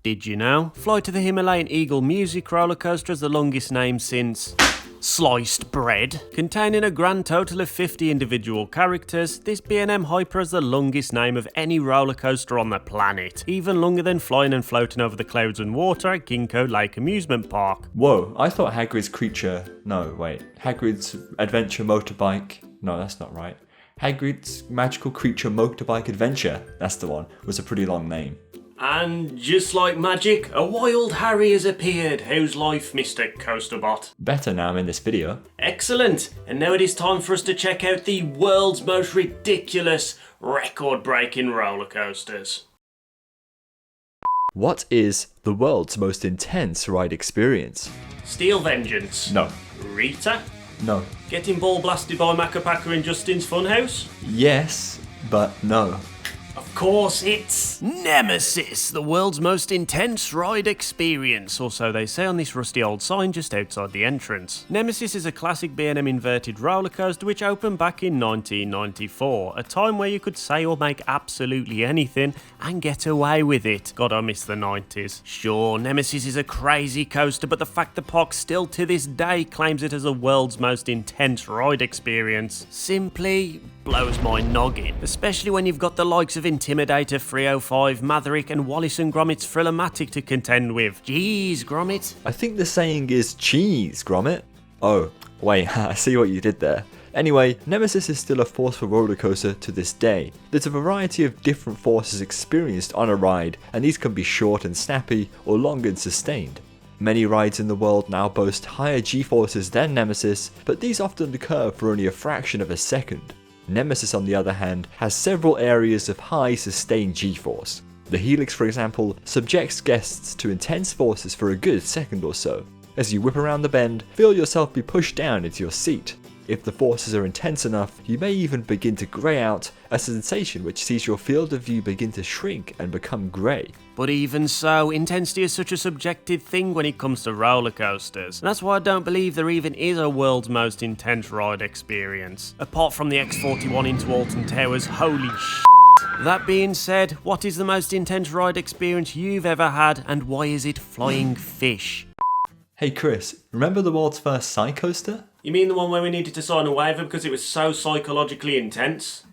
Did you know? Fly to the Himalayan Eagle Music roller coaster is the longest name since sliced bread. Containing a grand total of 50 individual characters, this B&M Hyper has the longest name of any roller coaster on the planet, even longer than flying and floating over the clouds and water at Ginkgo Lake Amusement Park. Whoa, I thought Hagrid's Adventure Motorbike, no that's not right. Hagrid's Magical Creature Motorbike Adventure, that's the one, was a pretty long name. And just like magic, a wild Harry has appeared. How's life, Mr. Coasterbot? Better now I'm in this video. Excellent! And now it is time for us to check out the world's most ridiculous, record-breaking roller coasters. What is the world's most intense ride experience? Steel Vengeance. No. Rita. No. Getting ball blasted by Macca Packer in Justin's Funhouse. Yes, but no. Of course, it's Nemesis, the world's most intense ride experience, or so they say on this rusty old sign just outside the entrance. Nemesis is a classic B&M inverted roller coaster which opened back in 1994, a time where you could say or make absolutely anything and get away with it. God, I miss the 90s. Sure, Nemesis is a crazy coaster, but the fact the park still to this day claims it as the world's most intense ride experience simply blows my noggin, especially when you've got the likes of Intimidator 305, Maverick and Wallace and Gromit's Thrill-O-Matic to contend with. Jeez, Gromit. I think the saying is cheese, Gromit. Oh, wait, I see what you did there. Anyway, Nemesis is still a forceful roller coaster to this day. There's a variety of different forces experienced on a ride, and these can be short and snappy or long and sustained. Many rides in the world now boast higher G-forces than Nemesis, but these often occur for only a fraction of a second. Nemesis, on the other hand, has several areas of high sustained G-force. The Helix, for example, subjects guests to intense forces for a good second or so. As you whip around the bend, feel yourself be pushed down into your seat. If the forces are intense enough, you may even begin to grey out, a sensation which sees your field of view begin to shrink and become grey. But even so, intensity is such a subjective thing when it comes to roller coasters. And that's why I don't believe there even is a world's most intense ride experience. Apart from the X41 into Alton Towers, holy shit. That being said, what is the most intense ride experience you've ever had, and why is it flying fish? Hey Chris, remember the world's first Psy-Coaster? You mean the one where we needed to sign a waiver because it was so psychologically intense?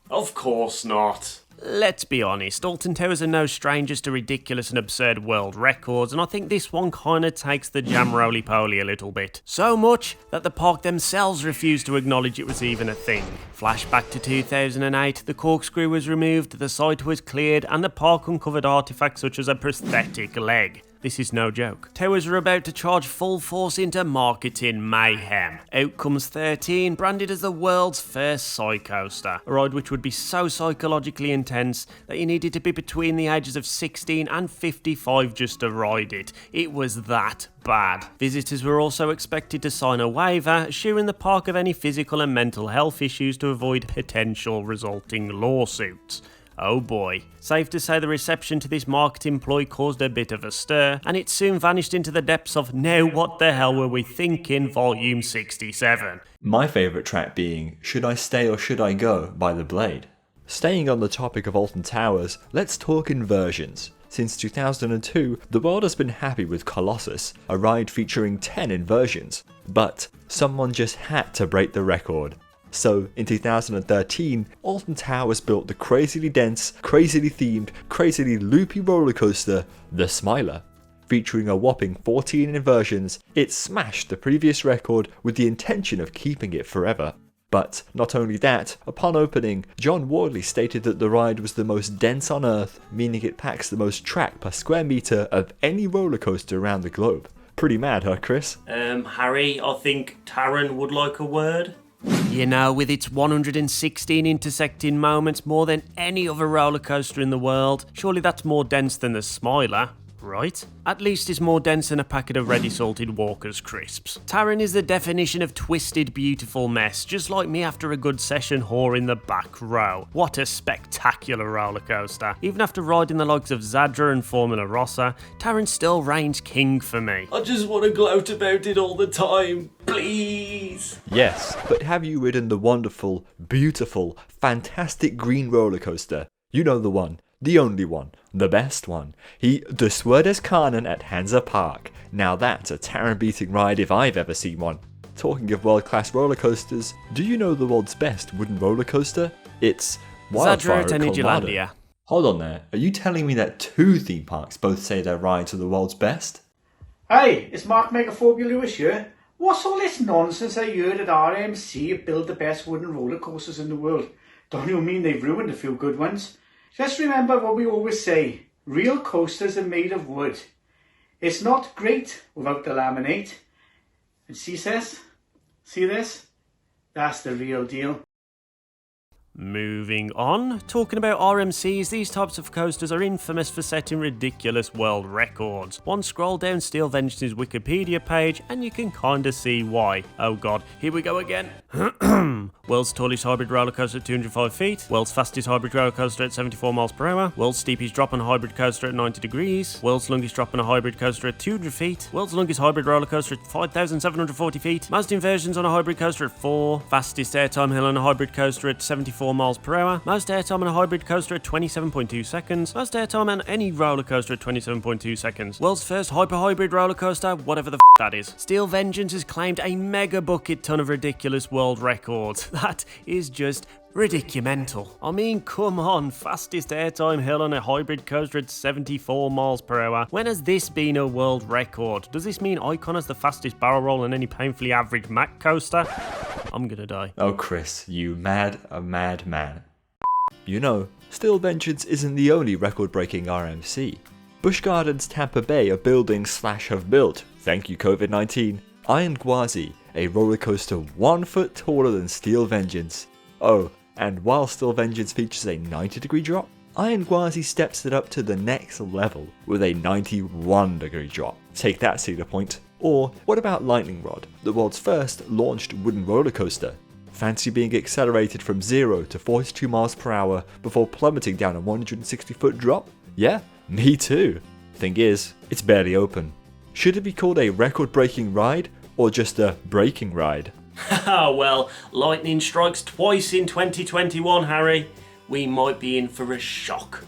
Of course not. Let's be honest, Alton Towers are no strangers to ridiculous and absurd world records, and I think this one kinda takes the jam roly-poly a little bit. So much that the park themselves refused to acknowledge it was even a thing. Flashback to 2008, the corkscrew was removed, the site was cleared, and the park uncovered artifacts such as a prosthetic leg. This is no joke. Towers are about to charge full force into marketing mayhem. Out comes 13, branded as the world's first Psy-Coaster, a ride which would be so psychologically intense that you needed to be between the ages of 16 and 55 just to ride it. It was that bad. Visitors were also expected to sign a waiver, assuring the park of any physical and mental health issues to avoid potential resulting lawsuits. Oh boy. Safe to say the reception to this marketing ploy caused a bit of a stir, and it soon vanished into the depths of Now What the Hell Were We Thinking Volume 67. My favourite track being Should I Stay or Should I Go by The Blade. Staying on the topic of Alton Towers, let's talk inversions. Since 2002, the world has been happy with Colossus, a ride featuring 10 inversions. But someone just had to break the record. So, in 2013, Alton Towers built the crazily dense, crazily themed, crazily loopy roller coaster, the Smiler. Featuring a whopping 14 inversions, it smashed the previous record with the intention of keeping it forever. But not only that, upon opening, John Wardley stated that the ride was the most dense on Earth, meaning it packs the most track per square meter of any roller coaster around the globe. Pretty mad, huh, Chris? Harry, I think Taran would like a word. You know, with its 116 intersecting moments, more than any other roller coaster in the world, surely that's more dense than the Smiler, right? At least it's more dense than a packet of ready salted Walker's crisps. Taran is the definition of twisted, beautiful mess, just like me after a good session whore in the back row. What a spectacular roller coaster. Even after riding the likes of Zadra and Formula Rossa, Taran still reigns king for me. I just want to gloat about it all the time, please. Yes, but have you ridden the wonderful, beautiful, fantastic green roller coaster? You know the one. The only one. The best one. He desword as Canton at Hansa Park. Now that's a Taran-beating ride if I've ever seen one. Talking of world-class roller coasters, do you know the world's best wooden roller coaster? It's Wildfire at Colorado. Hold on there, are you telling me that 2 theme parks both say their rides are the world's best? Hey, it's Mark Megaphobia Lewis here. What's all this nonsense I heard that RMC build the best wooden roller coasters in the world? Don't you mean they've ruined a few good ones? Just remember what we always say, real coasters are made of wood. It's not great without the laminate. And see this? See this? That's the real deal. Moving on, talking about RMCs, these types of coasters are infamous for setting ridiculous world records. One scroll down Steel Vengeance's Wikipedia page and you can kinda see why. Oh god, here we go again. World's tallest hybrid roller coaster at 205 feet, world's fastest hybrid roller coaster at 74 miles per hour, world's steepest drop on a hybrid coaster at 90 degrees, world's longest drop on a hybrid coaster at 200 feet, world's longest hybrid roller coaster at 5,740 feet, most inversions on a hybrid coaster at 4, fastest airtime hill on a hybrid coaster at 74 miles per hour, most airtime on a hybrid coaster at 27.2 seconds, most airtime on any roller coaster at 27.2 seconds, world's first hyper-hybrid roller coaster, whatever the that is. Steel Vengeance has claimed a mega bucket ton of ridiculous world records. That is just ridicumental. I mean, come on, fastest airtime hill on a hybrid coaster at 74 miles per hour. When has this been a world record? Does this mean Icon has the fastest barrel roll on any painfully average Mack coaster? I'm gonna die. Oh Chris, you mad man. You know, Steel Vengeance isn't the only record-breaking RMC. Busch Gardens Tampa Bay are building / have built, thank you COVID-19, Iron Gwazi, a roller coaster 1 foot taller than Steel Vengeance. Oh, and while Steel Vengeance features a 90-degree drop, Iron Gwazi steps it up to the next level with a 91-degree drop. Take that, Cedar Point. Or what about Lightning Rod, the world's first launched wooden roller coaster? Fancy being accelerated from 0 to 42 miles per hour before plummeting down a 160-foot drop? Yeah, me too. Thing is, it's barely open. Should it be called a record-breaking ride, or just a breaking ride? Well, lightning strikes twice in 2021, Harry. We might be in for a shock.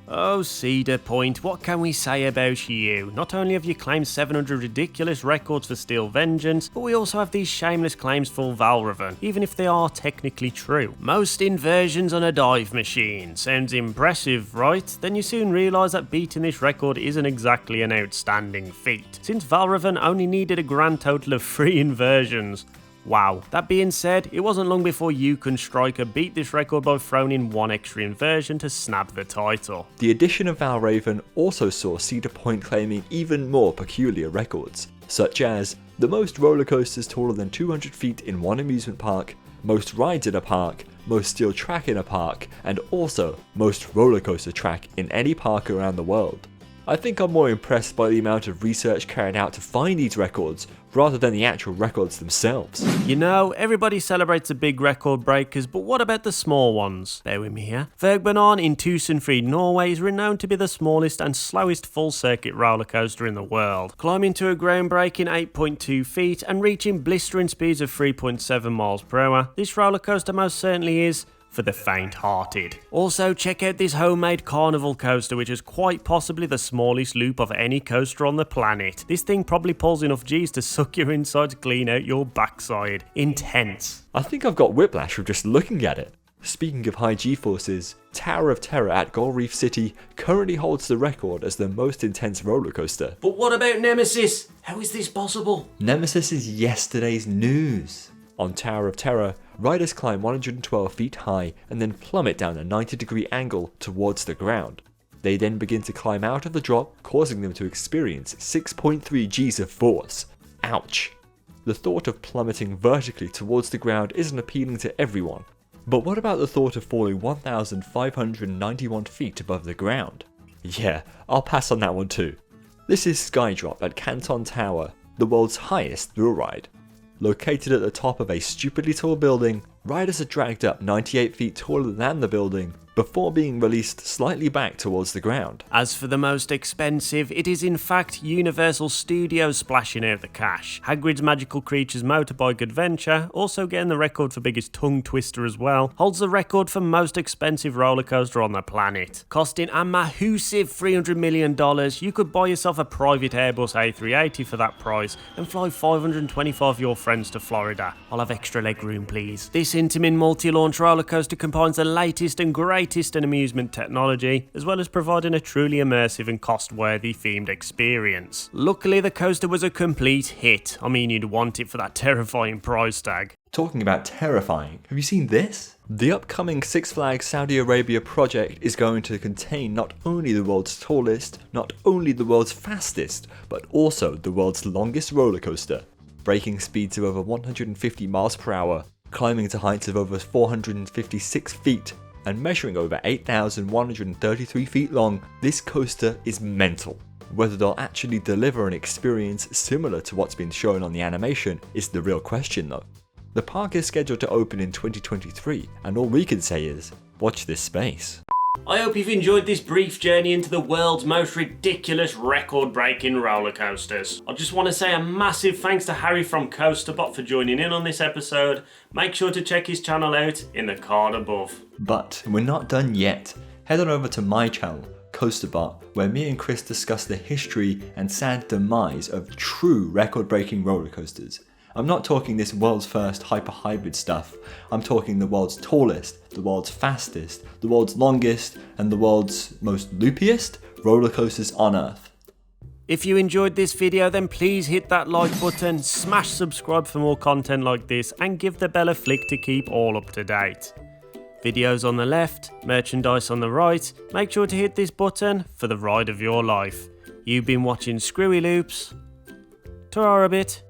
Oh, Cedar Point, what can we say about you? Not only have you claimed 700 ridiculous records for Steel Vengeance, but we also have these shameless claims for Valravan, even if they are technically true. Most inversions on a dive machine. Sounds impressive, right? Then you soon realise that beating this record isn't exactly an outstanding feat, since Valravan only needed a grand total of 3 inversions. Wow. That being said, it wasn't long before Yukon Striker beat this record by throwing in 1 extra inversion to snap the title. The addition of Valravan also saw Cedar Point claiming even more peculiar records, such as the most roller coasters taller than 200 feet in one amusement park, most rides in a park, most steel track in a park, and also most roller coaster track in any park around the world. I think I'm more impressed by the amount of research carried out to find these records rather than the actual records themselves. You know, everybody celebrates the big record breakers, but what about the small ones? Bear with me here. Vegbanon in Tusenfryd, Norway is renowned to be the smallest and slowest full circuit roller coaster in the world, climbing to a groundbreaking 8.2 feet and reaching blistering speeds of 3.7 miles per hour. This roller coaster most certainly is for the faint-hearted. Also, check out this homemade carnival coaster, which is quite possibly the smallest loop of any coaster on the planet. This thing probably pulls enough G's to suck your insides clean out your backside. Intense. I think I've got whiplash from just looking at it. Speaking of high G-forces, Tower of Terror at Gold Reef City currently holds the record as the most intense roller coaster. But what about Nemesis? How is this possible? Nemesis is yesterday's news. On Tower of Terror, riders climb 112 feet high and then plummet down a 90-degree angle towards the ground. They then begin to climb out of the drop, causing them to experience 6.3 Gs of force. Ouch. The thought of plummeting vertically towards the ground isn't appealing to everyone. But what about the thought of falling 1,591 feet above the ground? Yeah, I'll pass on that one too. This is Skydrop at Canton Tower, the world's highest thrill ride. Located at the top of a stupidly tall building, riders are dragged up 98 feet taller than the building, before being released slightly back towards the ground. As for the most expensive, it is in fact Universal Studios splashing out the cash. Hagrid's Magical Creatures Motorbike Adventure, also getting the record for biggest tongue twister as well, holds the record for most expensive roller coaster on the planet. Costing a massive $300 million, you could buy yourself a private Airbus A380 for that price and fly 525 of your friends to Florida. I'll have extra leg room, please. This Intamin multi-launch roller coaster combines the latest and greatest in amusement technology, as well as providing a truly immersive and cost-worthy themed experience. Luckily, the coaster was a complete hit. I mean, you'd want it for that terrifying price tag. Talking about terrifying, have you seen this? The upcoming Six Flags Saudi Arabia project is going to contain not only the world's tallest, not only the world's fastest, but also the world's longest roller coaster, breaking speeds of over 150 miles per hour, climbing to heights of over 456 feet, and measuring over 8,133 feet long. This coaster is mental. Whether they'll actually deliver an experience similar to what's been shown on the animation is the real question though. The park is scheduled to open in 2023, and all we can say is, watch this space. I hope you've enjoyed this brief journey into the world's most ridiculous record-breaking roller coasters. I just want to say a massive thanks to Harry from CoasterBot for joining in on this episode. Make sure to check his channel out in the card above. But we're not done yet. Head on over to my channel, CoasterBot, where me and Chris discuss the history and sad demise of true record-breaking roller coasters. I'm not talking this world's first hyper-hybrid stuff. I'm talking the world's tallest, the world's fastest, the world's longest, and the world's most loopiest roller coasters on Earth. If you enjoyed this video, then please hit that like button, smash subscribe for more content like this, and give the bell a flick to keep all up to date. Videos on the left, merchandise on the right. Make sure to hit this button for the ride of your life. You've been watching ScrewyLoops. Ta-ra a bit.